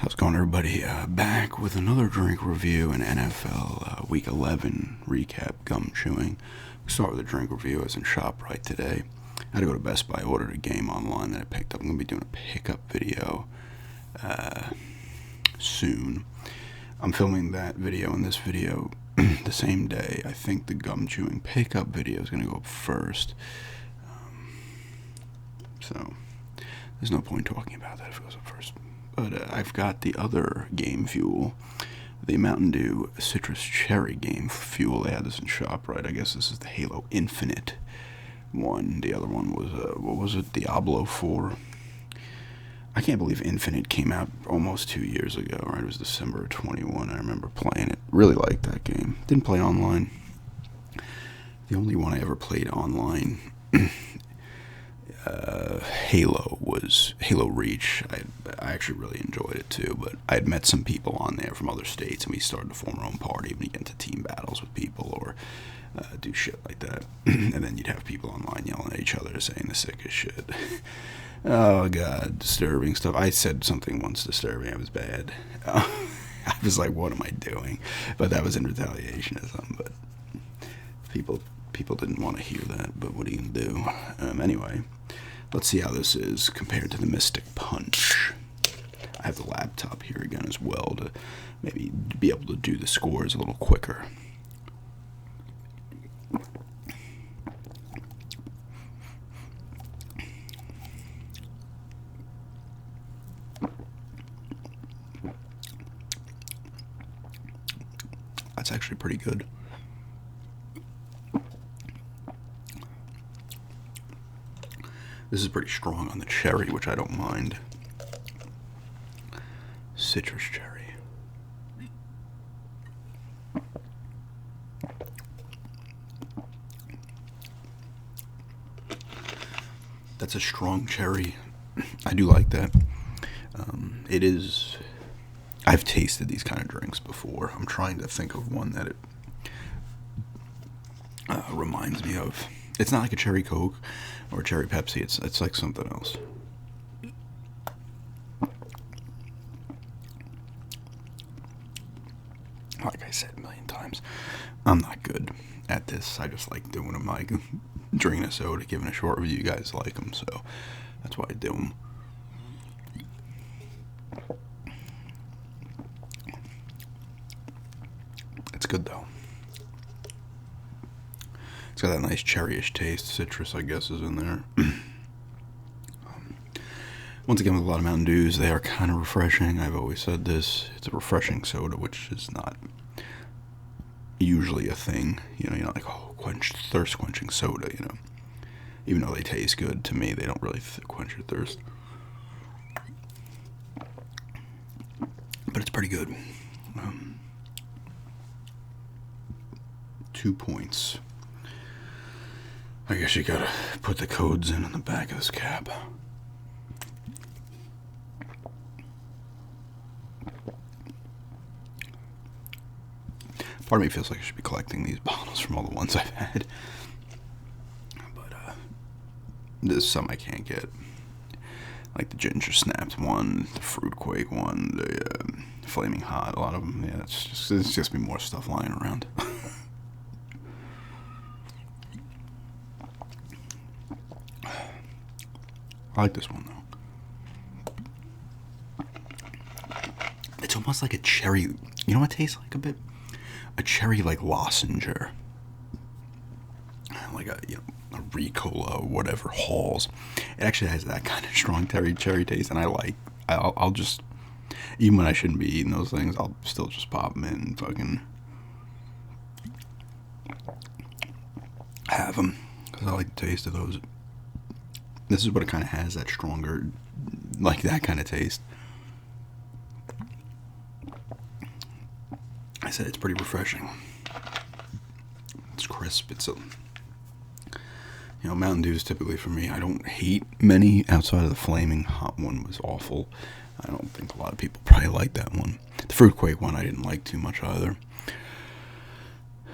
How's it going, everybody? Back with another drink review and NFL Week 11 recap, gum chewing. We start with a drink review as in ShopRite today. I had to go to Best Buy, ordered a game online that I picked up. I'm going to be doing a pickup video soon. I'm filming that video and this video the same day. I think the gum chewing pickup video is going to go up first. So there's no point talking about that if it goes up first. But I've got the other game fuel, the Mountain Dew Citrus Cherry game fuel. They had this in ShopRite. I guess this is the Halo Infinite one. The other one was, what was it, Diablo 4. I can't believe Infinite came out almost 2 years ago, right? It was December of 21. I remember playing it. Really liked that game. Didn't play online. The only one I ever played online Halo was Halo Reach. I actually really enjoyed it too, but I had met some people on there from other states, and we started to form our own party and get into team battles with people or do shit like that. And then you'd have people online yelling at each other, saying the sickest shit. Oh god, disturbing stuff. I said something once disturbing. It was bad. I was like, what am I doing? But that was in retaliation or something. But people didn't want to hear that, but what are you going to do? Anyway, let's see how this is compared to the Mystic Punch. I have the laptop here again as well to maybe be able to do the scores a little quicker. That's actually pretty good. This is pretty strong on the cherry, which I don't mind. Citrus cherry. That's a strong cherry. I do like that. It is... I've tasted these kind of drinks before. I'm trying to think of one that it reminds me of. It's not like a cherry Coke or a cherry Pepsi. It's like something else. Like I said a million times, I'm not good at this. I just like doing them, like drinking a soda, giving a short review. You guys like them, so that's why I do them. It's good though. It's got that nice cherryish taste. Citrus, I guess, is in there. Once again, with a lot of Mountain Dews, they are kind of refreshing. I've always said this. It's a refreshing soda, which is not usually a thing. You know, you're not like, oh, thirst-quenching soda, you know. Even though they taste good, to me, they don't really quench your thirst. But it's pretty good. 2 points. I guess you gotta put the codes in on the back of this cap. Part of me feels like I should be collecting these bottles from all the ones I've had. But there's some I can't get. Like the Ginger Snaps one, the Fruit Quake one, the Flaming Hot, a lot of them. Yeah, it's just be more stuff lying around. I like this one, though. It's almost like a cherry... You know what it tastes like a bit? A cherry, like, lozenge. Like a Ricola or whatever, Halls. It actually has that kind of strong cherry taste, and I'll just... Even when I shouldn't be eating those things, I'll still just pop them in and fucking... have them. Because I like the taste of those. This is what it kind of has, that stronger, like that kind of taste. I said it's pretty refreshing. It's crisp. It's Mountain Dew is typically for me. I don't hate many outside of the Flaming Hot one was awful. I don't think a lot of people probably like that one. The Fruit Quake one I didn't like too much either.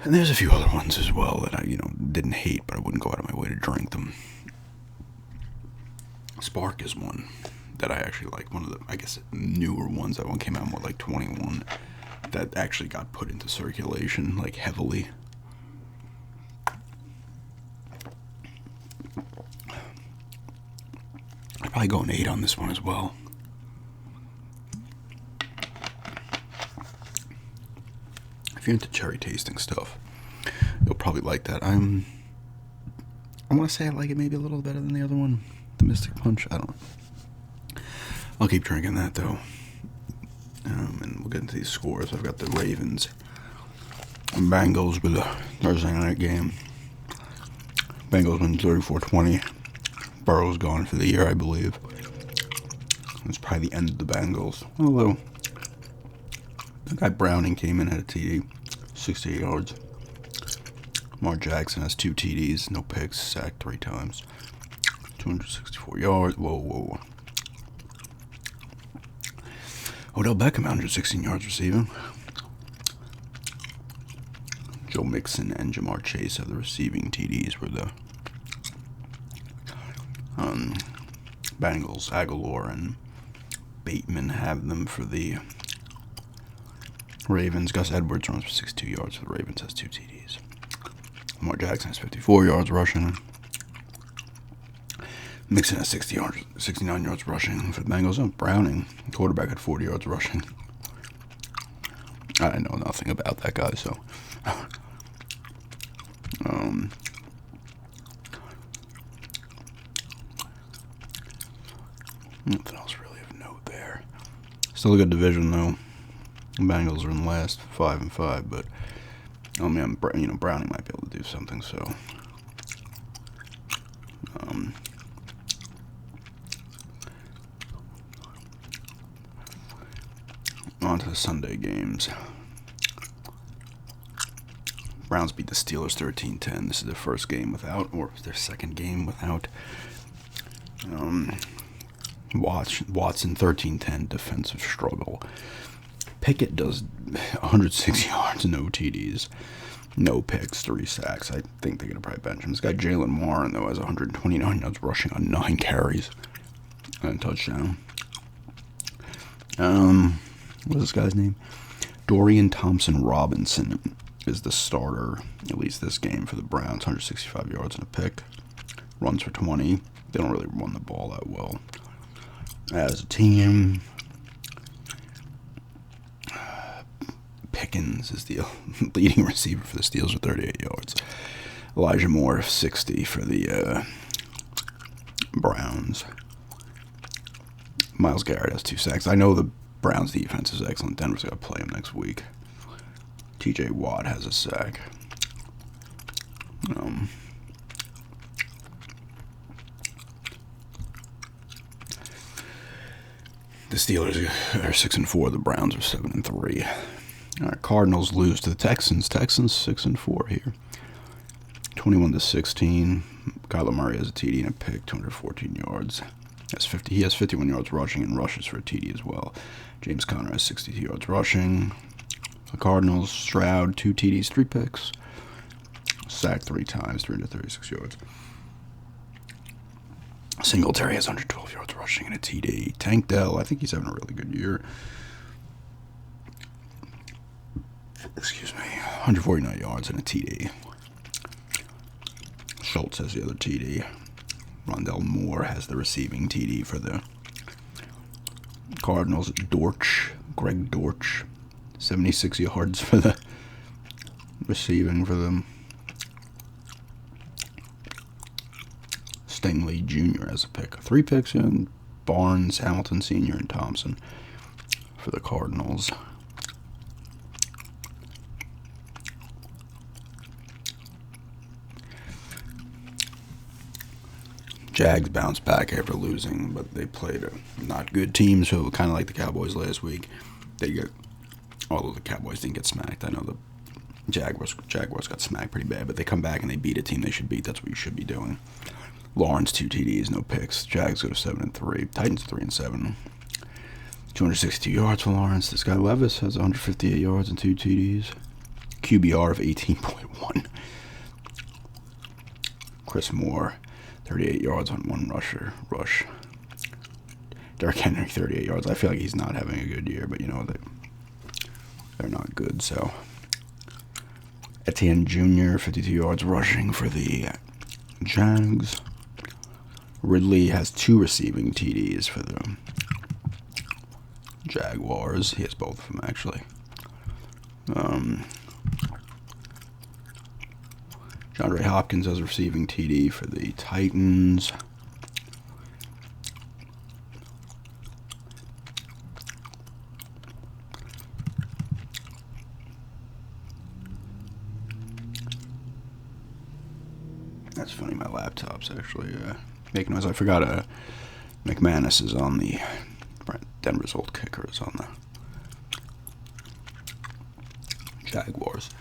And there's a few other ones as well that I, didn't hate, but I wouldn't go out of my way to drink them. Spark is one that I actually like. One of the, I guess, newer ones. That one came out more like 21. That actually got put into circulation like heavily. I'd probably go an 8 on this one as well. If you're into cherry tasting stuff, you'll probably like that. I want to say I like it maybe a little better than the other one, the Mystic Punch. I don't know. I'll keep drinking that though. And we'll get into these scores. I've got the Ravens and Bengals with a Thursday night game. Bengals win 34-20. Burrow's gone for the year, I believe. It's probably the end of the Bengals. Although, the guy Browning came in, had a TD, 68 yards. Lamar Jackson has 2 TDs, no picks, sacked 3 times. 264 yards. Whoa. Odell Beckham, 116 yards receiving. Joe Mixon and Jamar Chase have the receiving TDs for the Bengals. Aguilar and Bateman have them for the Ravens. Gus Edwards runs for 62 yards for the Ravens, has 2 TDs. Lamar Jackson has 54 yards rushing. Mixon has 69 yards rushing for the Bengals. Oh, Browning, the quarterback, had 40 yards rushing. I know nothing about that guy, so. Nothing else really of note there. Still a good division, though. The Bengals are in last, 5-5, but Browning might be able to do something. So, on to the Sunday games. Browns beat the Steelers 13-10. This is their first game without, or their second game without, Watson. 13-10 defensive struggle. Pickett does 106 yards, no TDs, no picks, 3 sacks. I think they're going to probably bench him. This guy Jalen Warren, though, has 129 yards rushing on 9 carries and a touchdown. What's this guy's name? Dorian Thompson-Robinson is the starter, at least this game, for the Browns. 165 yards and a pick. Runs for 20. They don't really run the ball that well as a team. Pickens is the leading receiver for the Steelers with 38 yards. Elijah Moore, 60 for the Browns. Myles Garrett has 2 sacks. I know the Browns' defense is excellent. Denver's got to play him next week. TJ Watt has a sack. The Steelers are 6-4. The Browns are 7-3. All right, Cardinals lose to the Texans. Texans 6-4 here. 21-16. Kyler Murray has a TD and a pick, 214 yards. He has 51 yards rushing and rushes for a TD as well. James Conner has 62 yards rushing. The Cardinals, Stroud, 2 TDs, 3 picks. Sacked 3 times, 336 yards. Singletary has 112 yards rushing and a TD. Tank Dell, I think he's having a really good year. 149 yards and a TD. Schultz has the other TD. Rondell Moore has the receiving TD for the Cardinals. Greg Dortch, 76 yards for the receiving for them. Stingley Jr. has a pick. 3 picks in. Barnes, Hamilton Sr., and Thompson for the Cardinals. Jags bounced back after losing, but they played a not good team, so kind of like the Cowboys last week. Although the Cowboys didn't get smacked. I know the Jaguars got smacked pretty bad, but they come back and they beat a team they should beat. That's what you should be doing. Lawrence, 2 TDs, no picks. Jags go to 7-3. Titans 3-7. 262 yards for Lawrence. This guy Levis has 158 yards and 2 TDs. QBR of 18.1. Chris Moore, 38 yards on 1 rush. Derrick Henry, 38 yards. I feel like he's not having a good year, but they're not good. So Etienne Jr., 52 yards rushing for the Jags. Ridley has 2 receiving TDs for the Jaguars. He has both of them, actually. DeAndre Hopkins has a receiving TD for the Titans. That's funny, my laptop's actually making noise. I forgot McManus is on the Denver's old kicker is on the Jaguars.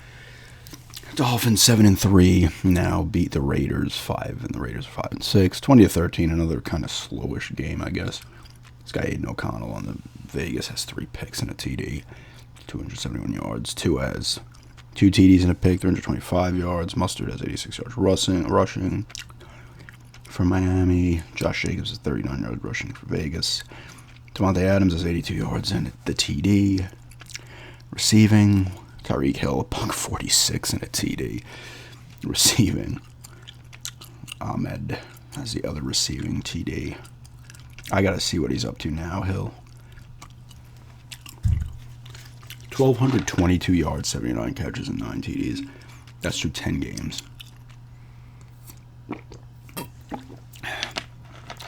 Dolphins 7-3 now beat the Raiders 5, and the Raiders are 5-6. 20-13, another kind of slowish game, I guess. This guy Aiden O'Connell on the Vegas has 3 picks and a TD, 271 yards. Two has 2 TDs and a pick, 325 yards. Mustard has 86 yards rushing for Miami. Josh Jacobs has 39 yards rushing for Vegas. Devontae Adams has 82 yards and the TD. Receiving, Tyreek Hill, $146 and a TD. Receiving, Ahmed has the other receiving TD. I got to see what he's up to now, Hill. 1,222 yards, 79 catches, and 9 TDs. That's through 10 games.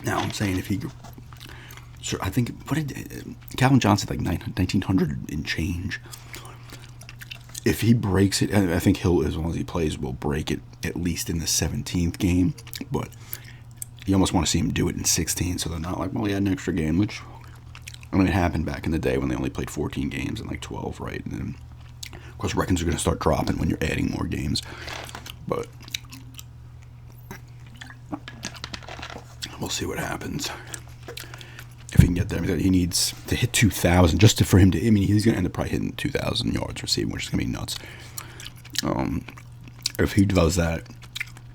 Now, I'm saying if he... Sure, I think... What did... Calvin Johnson, like 1,900 and change. If he breaks it... I think Hill, as long as he plays, will break it at least in the 17th game. But you almost want to see him do it in 16, so they're not like, well, he had an extra game, which... I mean, it happened back in the day when they only played 14 games and like 12, right? And then, of course, records are going to start dropping when you're adding more games. But we'll see what happens. If he can get there, he needs to hit 2,000 just for him to. I mean, he's going to end up probably hitting 2,000 yards receiving, which is going to be nuts. If he does that,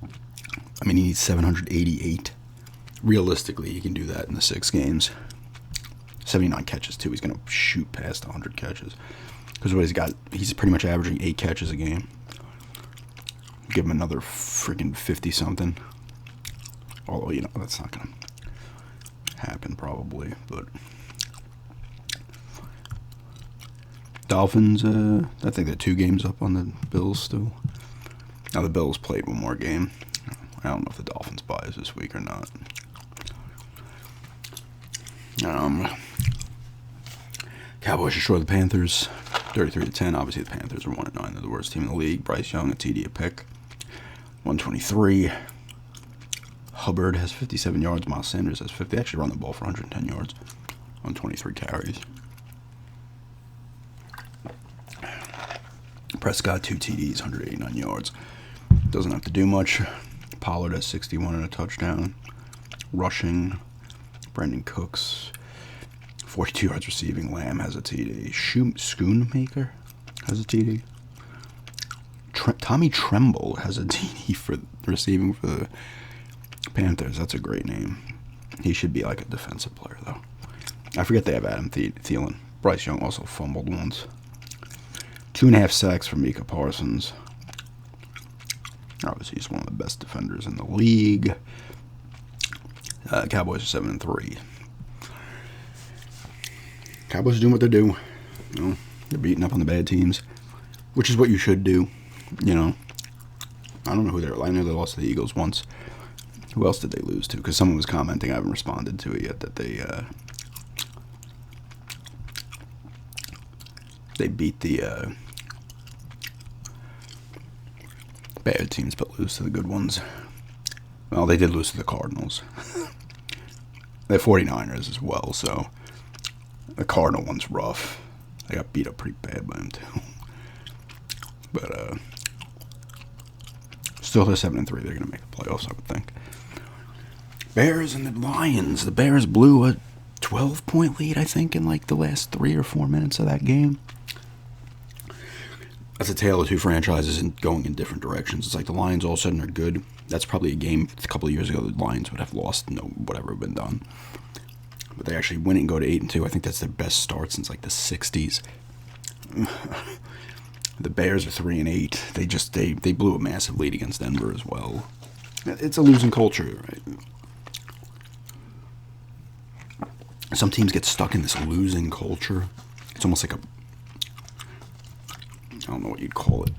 I mean, he needs 788. Realistically, he can do that in the 6 games. 79 catches, too. He's going to shoot past 100 catches. Because what he's got, he's pretty much averaging 8 catches a game. Give him another freaking 50-something. Although, that's not going to happen probably. But Dolphins, I think they're 2 games up on the Bills still. Now, the Bills played one more game. I don't know if the Dolphins buys this week or not. Cowboys destroy the Panthers 33-10. Obviously, the Panthers are 1-9. They're the worst team in the league. Bryce Young, a TD, a pick. 123. Hubbard has 57 yards. Miles Sanders has 50. They actually run the ball for 110 yards on 23 carries. Prescott, 2 TDs, 189 yards. Doesn't have to do much. Pollard has 61 and a touchdown. Rushing, Brandon Cooks, 42 yards receiving. Lamb has a TD. Schoonmaker has a TD. Tommy Tremble has a TD for receiving for the Panthers. That's a great name. He should be like a defensive player, though. I forget they have Adam Thielen. Bryce Young also fumbled once. 2.5 sacks for Micah Parsons. Obviously, he's one of the best defenders in the league. Cowboys are 7-3. Cowboys are doing what they do. They're beating up on the bad teams, which is what you should do. I don't know who they're. I know they lost to the Eagles once. Who else did they lose to? Because someone was commenting. I haven't responded to it yet. That they beat the bad teams, but lose to the good ones. Well, they did lose to the Cardinals. They're 49ers as well, so the Cardinal one's rough. They got beat up pretty bad by them, too. But, still, they're 7-3. They're going to make the playoffs, I would think. Bears and the Lions. The Bears blew a 12-point lead, I think, in like the last 3 or 4 minutes of that game. That's a tale of 2 franchises and going in different directions. It's like the Lions all of a sudden are good. That's probably a game a couple of years ago the Lions would have lost, whatever had been done. but they actually win it and go to 8-2. I think that's their best start since like the '60s. The Bears are 3-8. They blew a massive lead against Denver as well. It's a losing culture, right? Some teams get stuck in this losing culture. It's almost like I don't know what you'd call it.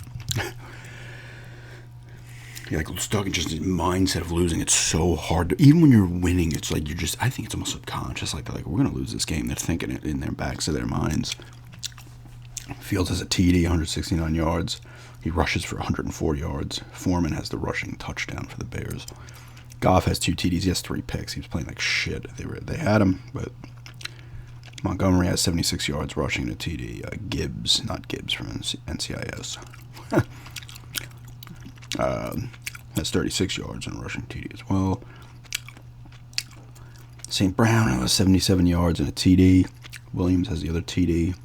You're like stuck in just the mindset of losing. It's so hard even when you're winning, it's like I think it's almost subconscious. Like we're going to lose this game. They're thinking it in their backs of their minds. Fields has a TD, 169 yards. He rushes for 104 yards. Foreman has the rushing touchdown for the Bears. Goff has 2 TDs. He has 3 picks. He was playing like shit. They had him, but Montgomery has 76 yards rushing and a TD. Gibbs, not Gibbs from NCIS. Has 36 yards and a rushing TD as well. St. Brown has 77 yards and a TD. Williams has the other TD.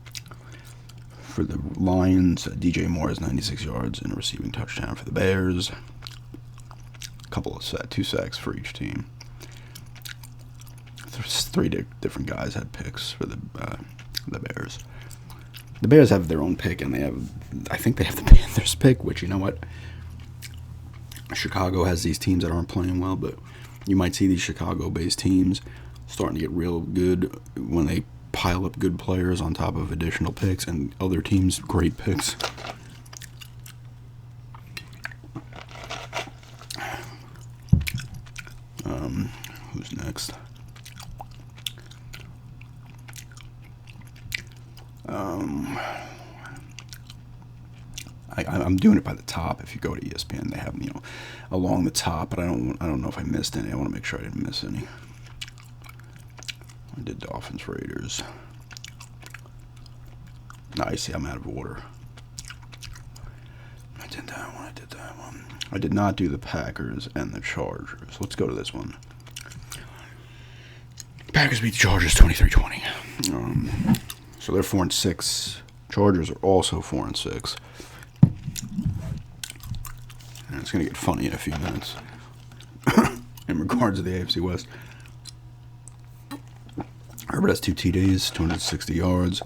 For the Lions, DJ Moore has 96 yards and a receiving touchdown for the Bears. Couple of 2 sacks for each team. 3 different guys had picks for the Bears. The Bears have their own pick, and I think they have the Panthers pick, which, you know what? Chicago has these teams that aren't playing well, but you might see these Chicago-based teams starting to get real good when they pile up good players on top of additional picks, and other teams great picks. Who's next? I'm doing it by the top. If you go to ESPN, they have along the top, but I don't know if I missed any. I want to make sure I didn't miss any. I did Dolphins, Raiders. Nice. I'm out of order. I did that one. I did not do the Packers and the Chargers. Let's go to this one. Packers beat the Chargers 23-20. So they're 4-6. Chargers are also 4-6. And it's going to get funny in a few minutes. In regards to the AFC West. Herbert has 2 TDs, 260 yards.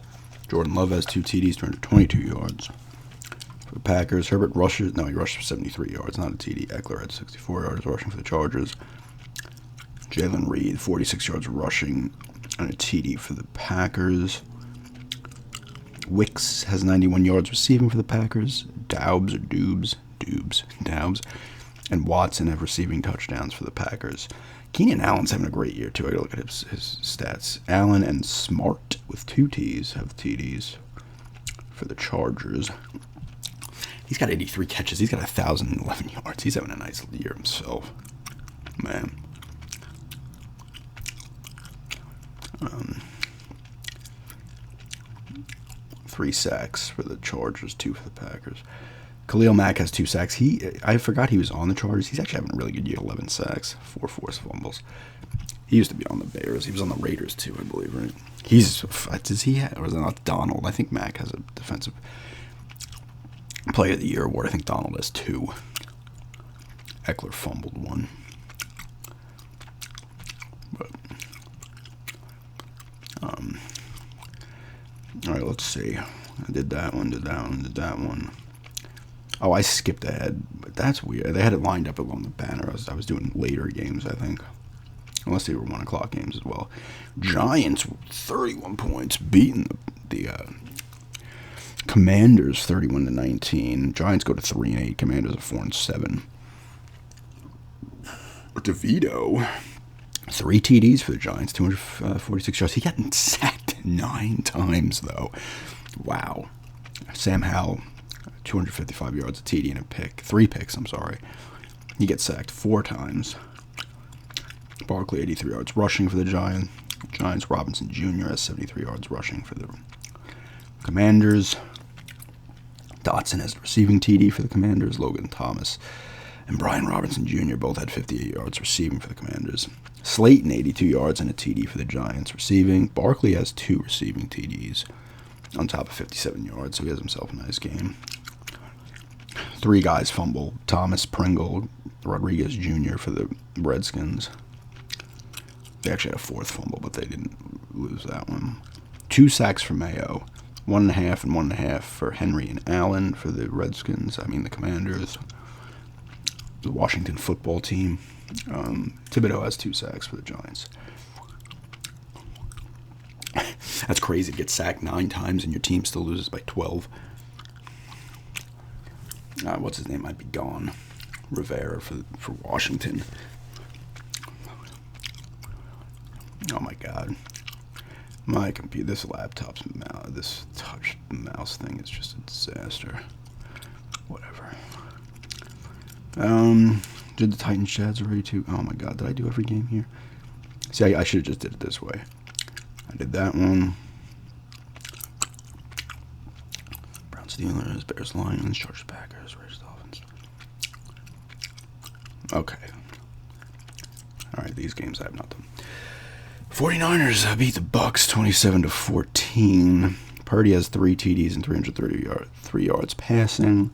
Jordan Love has 2 TDs, 222 yards. For the Packers, Herbert rushes. No, he rushed for 73 yards, not a TD. Eckler had 64 yards rushing for the Chargers. Jalen Reed, 46 yards rushing and a TD for the Packers. Wicks has 91 yards receiving for the Packers. Daubs and Watson have receiving touchdowns for the Packers. Keenan Allen's having a great year, too. I gotta look at his stats. Allen and Smart, with 2 T's, have TDs for the Chargers. He's got 83 catches. He's got 1,011 yards. He's having a nice year himself. Man. 3 sacks for the Chargers, 2 for the Packers. Khalil Mack has 2 sacks. I forgot he was on the Chargers. He's actually having a really good year. 11 sacks, 4 forced fumbles. He used to be on the Bears. He was on the Raiders too, I believe, right? Does he have, or is it not Donald? I think Mack has a defensive player of the year award. I think Donald has 2. Eckler fumbled 1. But all right, let's see. I did that one. Oh, I skipped ahead, but that's weird. They had it lined up along the banner. I was doing later games, I think. Unless they were 1 o'clock games as well. Giants, 31 points, beating the Commanders 31-19. Giants go to 3-8. Commanders are 4-7. DeVito, 3 TDs for the Giants, 246 yards. He got sacked 9 times, though. Wow. Sam Howell, 255 yards, a TD and a pick. 3 picks, I'm sorry. He gets sacked 4 times. Barkley, 83 yards rushing for the Giants. Robinson Jr. has 73 yards rushing for the Commanders. Dotson has the receiving TD for the Commanders. Logan Thomas and Brian Robinson Jr. both had 58 yards receiving for the Commanders. Slayton, 82 yards and a TD for the Giants receiving. Barkley has 2 receiving TDs on top of 57 yards, so he has himself a nice game. 3 guys fumble. Thomas, Pringle, Rodriguez Jr. for the Redskins. They actually had a fourth fumble, but they didn't lose that one. 2 sacks for Mayo. 1.5 and 1.5 for Henry and Allen for the Redskins. The Commanders. The Washington football team. Thibodeau has 2 sacks for the Giants. That's crazy to get sacked 9 times and your team still loses by 12. What's his name? Might be gone. Rivera for Washington. Oh my God. My computer, this laptop's mouse, this touch mouse thing is just a disaster. Whatever. Did the Titans Jazz already too? Oh my God, did I do every game here? See, I should have just did it this way. I did that one. Browns Steelers, Bears Lions, Chargers Packers, Raiders Dolphins. Okay. Alright, these games I have not done. 49ers beat the Bucks 27-14. Purdy has 3 TDs and 333 yards passing.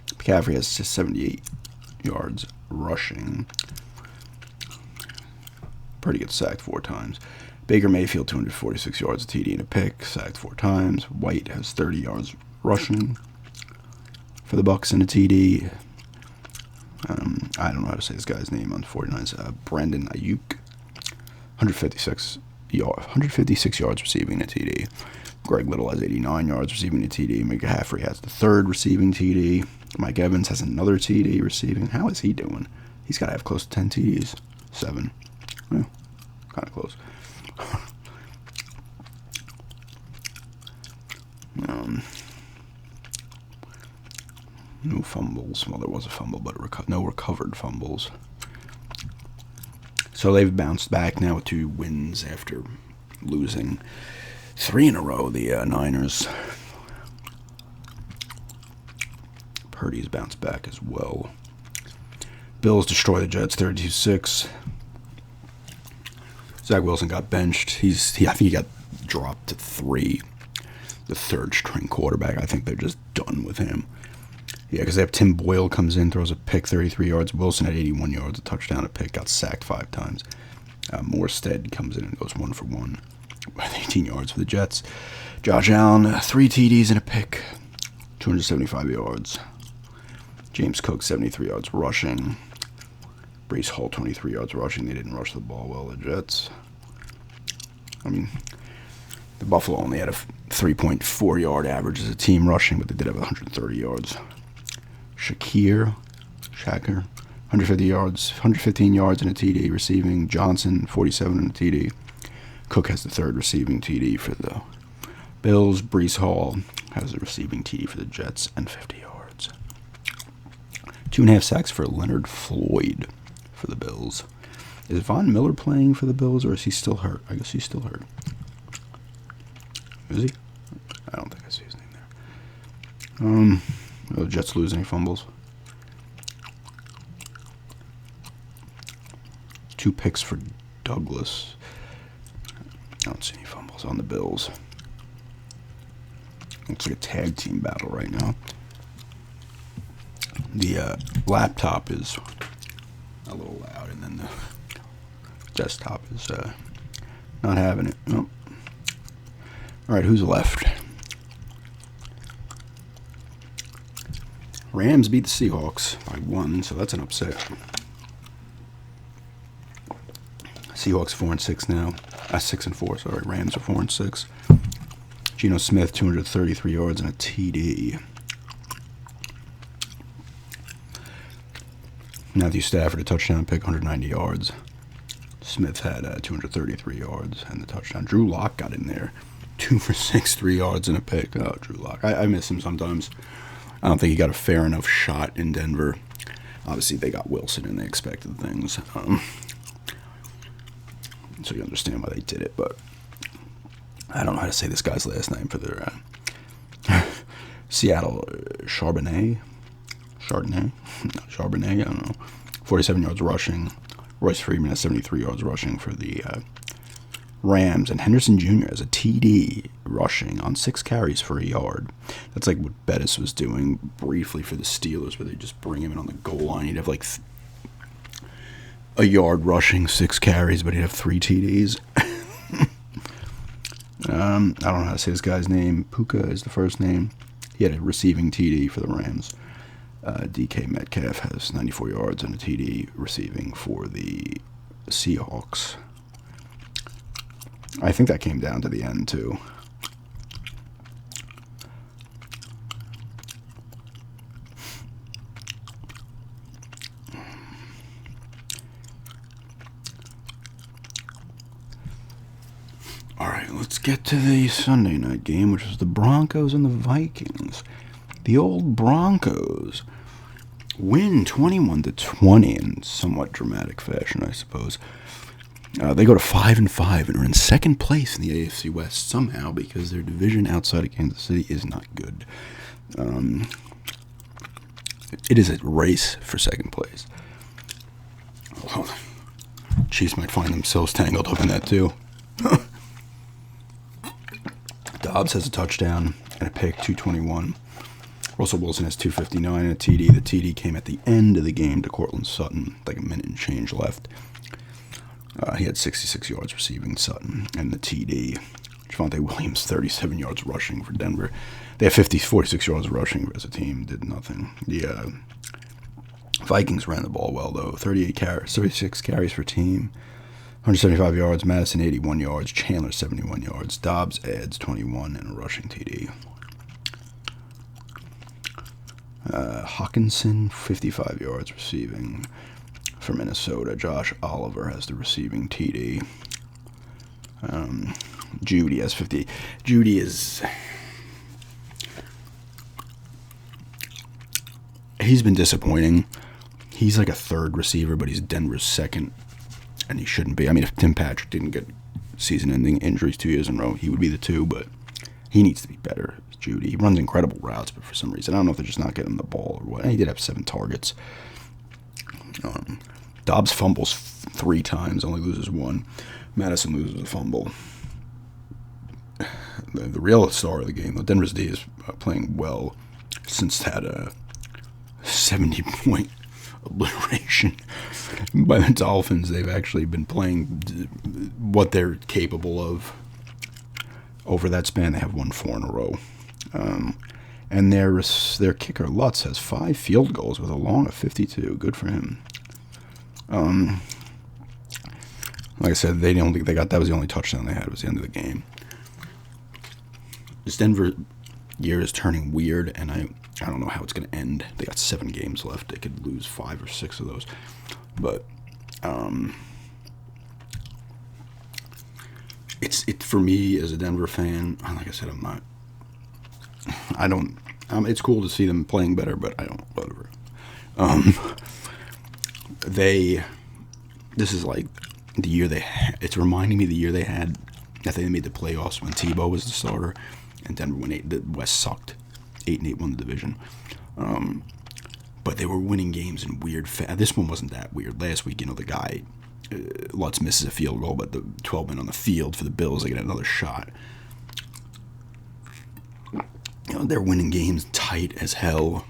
McCaffrey has 78 yards rushing. Purdy gets sacked 4 times. Baker Mayfield 246 yards, a TD and a pick, sacked 4 times. White has 30 yards rushing for the Bucks and a TD. I don't know how to say this guy's name on the 49ers. Brandon Ayuk. 156 yards receiving a TD. Greg Little has 89 yards receiving a TD. McCaffrey has the 3rd receiving TD. Mike Evans has another TD receiving. How is he doing? He's got to have close to 10 TDs. 7. Well, kind of close. No fumbles. Well, there was a fumble, but no recovered fumbles. So they've bounced back now with 2 wins after losing 3 in a row, the Niners. Purdy's bounced back as well. Bills destroy the Jets 32-6. Zach Wilson got benched. I think he got dropped to 3. The 3rd string quarterback. I think they're just done with him. Yeah, because they have Tim Boyle comes in, throws a pick, 33 yards. Wilson had 81 yards, a touchdown, a pick, got sacked 5 times. Morstead comes in and goes 1 for 1 with 18 yards for the Jets. Josh Allen, 3 TDs and a pick, 275 yards. James Cook, 73 yards rushing. Breece Hall, 23 yards rushing. They didn't rush the ball well, the Jets. The Buffalo only had a 3.4 yard average as a team rushing, but they did have 130 yards. Shaker, 150 yards, 115 yards and a TD receiving. Johnson, 47 and a TD. Cook has the 3rd receiving TD for the Bills. Breece Hall has the receiving TD for the Jets and 50 yards. 2.5 sacks for Leonard Floyd for the Bills. Is Von Miller playing for the Bills, or is he still hurt? I guess he's still hurt. Is he? I don't think I see his name there. Will the Jets lose any fumbles? 2 picks for Douglas. I don't see any fumbles on the Bills. Looks like a tag team battle right now. The laptop is a little loud, and then the desktop is not having it. Oh. All right, who's left? Rams beat the Seahawks by 1, so that's an upset. Seahawks 4-6 now. 6-4. Sorry, Rams are 4-6. Geno Smith 233 yards and a TD. Matthew Stafford a touchdown pick, 190 yards. Smith had 233 yards and the touchdown. Drew Lock got in there. 2 for 6, 3 yards and a pick. Oh, Drew Lock. I miss him sometimes. I don't think he got a fair enough shot in Denver. Obviously, they got Wilson and they expected things. So you understand why they did it, but I don't know how to say this guy's last name for their Seattle Charbonnet. I don't know. 47 yards rushing. Royce Freeman has 73 yards rushing for the Rams, and Henderson Jr. has a TD rushing on 6 carries for a yard. That's like what Bettis was doing briefly for the Steelers, where they just bring him in on the goal line. He'd have like a yard rushing, 6 carries, but he'd have 3 TDs. I don't know how to say this guy's name. Puka is the first name. He had a receiving TD for the Rams. DK Metcalf has 94 yards and a TD receiving for the Seahawks. I think that came down to the end, too. All right, let's get to the Sunday night game, which is the Broncos and the Vikings. The old Broncos win 21-20 in somewhat dramatic fashion, I suppose. They go to 5-5 and are in second place in the AFC West somehow because their division outside of Kansas City is not good. It is a race for second place. Well, Chiefs might find themselves tangled up in that too. Dobbs has a touchdown and a pick, 221. Russell Wilson has 259 and a TD. The TD came at the end of the game to Cortland Sutton, like a minute and change left. He had 66 yards receiving, Sutton, and the TD. Javonte Williams, 37 yards rushing for Denver. They have 46 yards rushing as a team, did nothing. The Vikings ran the ball well, though. 36 carries for team, 175 yards. Madison, 81 yards. Chandler, 71 yards. Dobbs adds 21 and a rushing TD. Hawkinson, 55 yards receiving for Minnesota. Josh Oliver has the receiving TD. Judy has 50. Judy is... He's been disappointing. He's like a third receiver, but he's Denver's second, and he shouldn't be. I mean, if Tim Patrick didn't get season-ending injuries 2 years in a row, he would be the 2, but he needs to be better. Judy. He runs incredible routes, but for some reason, I don't know if they're just not getting him the ball or what. And he did have 7 targets. Dobbs fumbles 3 times, only loses 1. Madison loses a fumble. The real star of the game, though, Denver's D is playing well since had a 70-point obliteration by the Dolphins. They've actually been playing what they're capable of. Over that span, they have won 4 in a row. And their kicker, Lutz, has 5 field goals with a long of 52. Good for him. Like I said, that was the only touchdown they had. It was the end of the game. This Denver year is turning weird, and I don't know how it's going to end. They got 7 games left. They could lose 5 or 6 of those. But it's for me as a Denver fan. Like I said, it's cool to see them playing better, but I don't. Whatever. This is like the year it's reminding me of the year they had. I think they made the playoffs when Tebow was the starter, and Denver won 8. The West sucked. 8-8 won the division. But they were winning games in weird this one wasn't that weird. Last week, the guy, Lutz misses a field goal, but the 12 men on the field for the Bills, they get another shot. They're winning games tight as hell,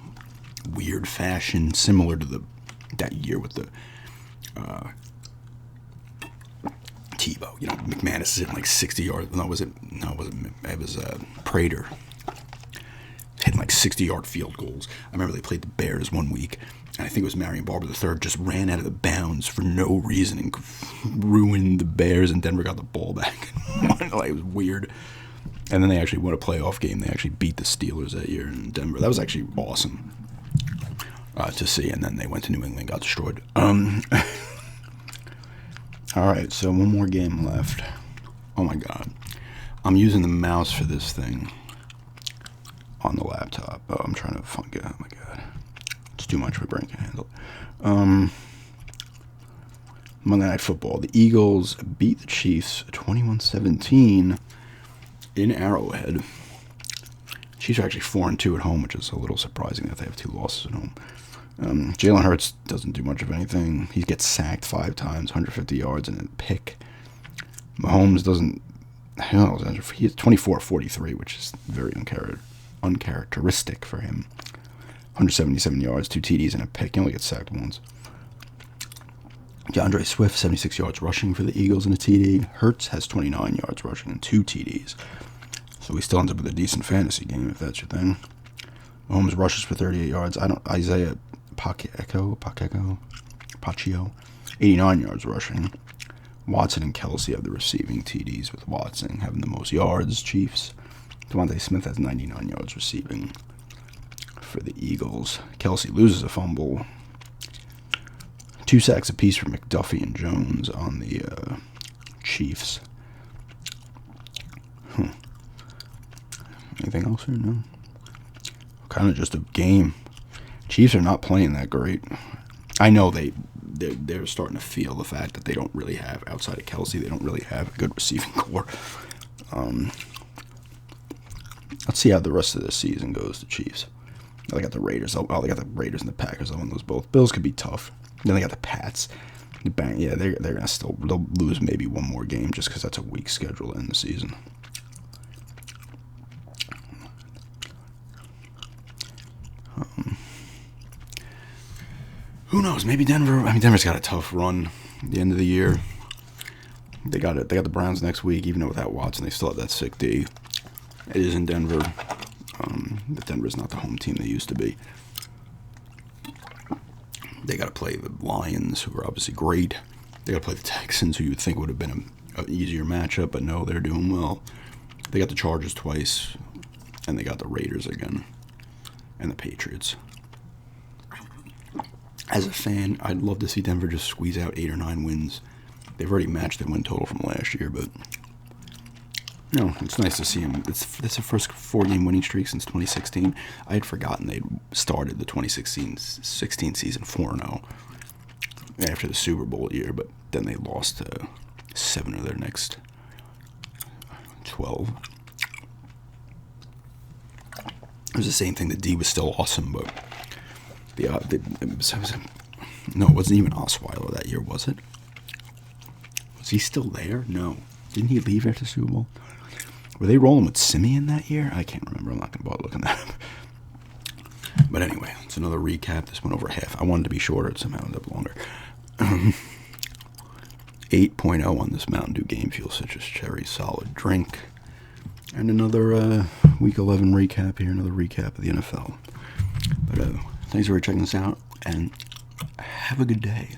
weird fashion, similar to that year with the Tebow. McManus is hitting like 60 yards. It was Prater hitting like 60-yard field goals. I remember they played the Bears one week, and I think it was Marion Barber III just ran out of the bounds for no reason and ruined the Bears, and Denver got the ball back. It was weird. And then they actually won a playoff game. They actually beat the Steelers that year in Denver. That was actually awesome to see. And then they went to New England and got destroyed. All right, so one more game left. Oh, my God. I'm using the mouse for this thing on the laptop. Oh, I'm trying to funky. Oh, my God. It's too much. My brain can handle it. Monday Night Football. The Eagles beat the Chiefs 21-17 in Arrowhead. Chiefs are actually 4-2 at home, which is a little surprising that they have 2 losses at home. Jalen Hurts doesn't do much of anything. He gets sacked 5 times, 150 yards, and a pick. Mahomes doesn't. He has 24-43, which is very uncharacteristic for him. 177 yards, 2 TDs, and a pick. He only gets sacked once. DeAndre Swift, 76 yards rushing for the Eagles and a TD. Hurts has 29 yards rushing and 2 TDs. So he still ends up with a decent fantasy game if that's your thing. Mahomes rushes for 38 yards. Isaiah Pacheco, 89 yards rushing. Watson and Kelsey have the receiving TDs, with Watson having the most yards. Chiefs. Devontae Smith has 99 yards receiving for the Eagles. Kelsey loses a fumble. 2 sacks apiece for McDuffie and Jones on the Chiefs. Anything else here? No. Kind of just a game. Chiefs are not playing that great. I know they're starting to feel the fact that they don't really have, outside of Kelsey, they don't really have a good receiving core. Let's see how the rest of the season goes. The Chiefs. They got the Raiders. They got the Raiders and the Packers. I won those both. Bills could be tough. Then they got the Pats. Yeah, they're gonna they'll lose maybe one more game just because that's a weak schedule in the season. Who knows? Maybe Denver. I mean, Denver's got a tough run at the end of the year. They got it. They got the Browns next week. Even though without Watson, they still have that sick D. It is in Denver. But Denver's not the home team they used to be. They got to play the Lions, who are obviously great. They got to play the Texans, who you would think would have been an easier matchup, but no, they're doing well. They got the Chargers twice, and they got the Raiders again, and the Patriots. As a fan, I'd love to see Denver just squeeze out 8 or 9 wins. They've already matched their win total from last year, but no, it's nice to see them. It's the first 4-game winning streak since 2016. I had forgotten they'd started the 2016 season 4-0 after the Super Bowl year, but then they lost 7 of their next 12. It was the same thing. The D was still awesome, but no, it wasn't even Osweiler that year, was it? Was he still there? No. Didn't he leave after the Super Bowl? Were they rolling with Simeon that year? I can't remember. I'm not going to bother looking that up. But anyway, it's another recap. This went over half. I wanted to be shorter. It somehow ended up longer. 8.0 on this Mountain Dew Game Fuel Citrus Cherry Solid Drink. And another Week 11 recap here. Another recap of the NFL. But thanks for checking this out. And have a good day.